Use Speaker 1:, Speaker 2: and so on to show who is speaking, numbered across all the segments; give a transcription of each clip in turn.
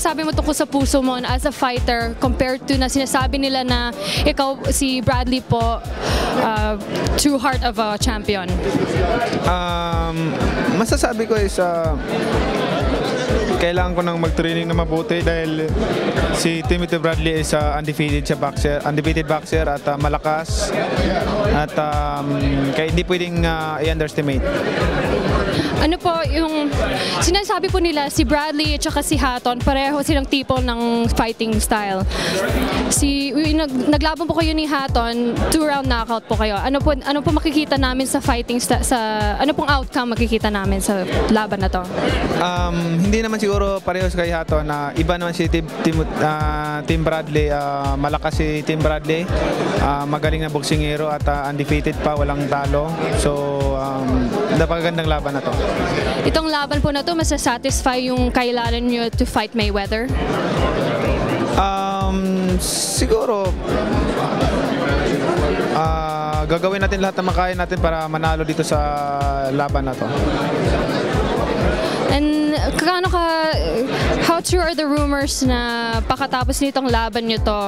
Speaker 1: masasabi mo tungkol sa puso mo as a fighter compared to na sinasabi nila na ikaw, si Bradley po, true heart of a champion?
Speaker 2: Masasabi ko is kailangan ko nang mag-training na mabuti dahil si Timothy Bradley is undefeated boxer at malakas at kaya hindi pwedeng i-underestimate.
Speaker 1: Ano po yung sinasabi po nila, si Bradley at saka si Hatton pareho silang tipo ng fighting style. Naglaban po kayo ni Hatton, 2-round knockout po kayo. Ano po makikita namin sa fighting ano pong outcome makikita namin sa laban na to?
Speaker 2: Hindi naman siguro parehos kay Hatton. Iba naman si Tim Bradley. Malakas si Tim Bradley. Magaling na boksingero at undefeated pa, walang talo. So, napakagandang laban na to.
Speaker 1: Itong laban po na to, masasatisfy yung kailangan nyo to fight Mayweather?
Speaker 2: Siguro, gagawin natin lahat ng makaya natin para manalo dito sa laban na to.
Speaker 1: And how true are the rumors na pagkatapos nitong laban nyo to,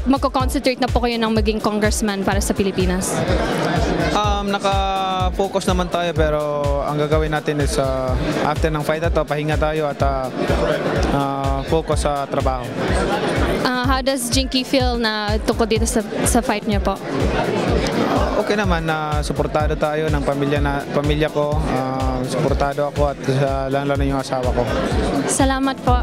Speaker 1: magko-concentrate na po kayo ng maging congressman para sa Pilipinas?
Speaker 2: Naka-focus naman tayo pero ang gagawin natin is after ng fight na to, pahinga tayo at focus sa trabaho.
Speaker 1: How does Jinky feel na tungkol dito sa fight niya po?
Speaker 2: Okay naman, suportado tayo ng pamilya ko, suportado ako at lalo na yung asawa ko.
Speaker 1: Salamat po.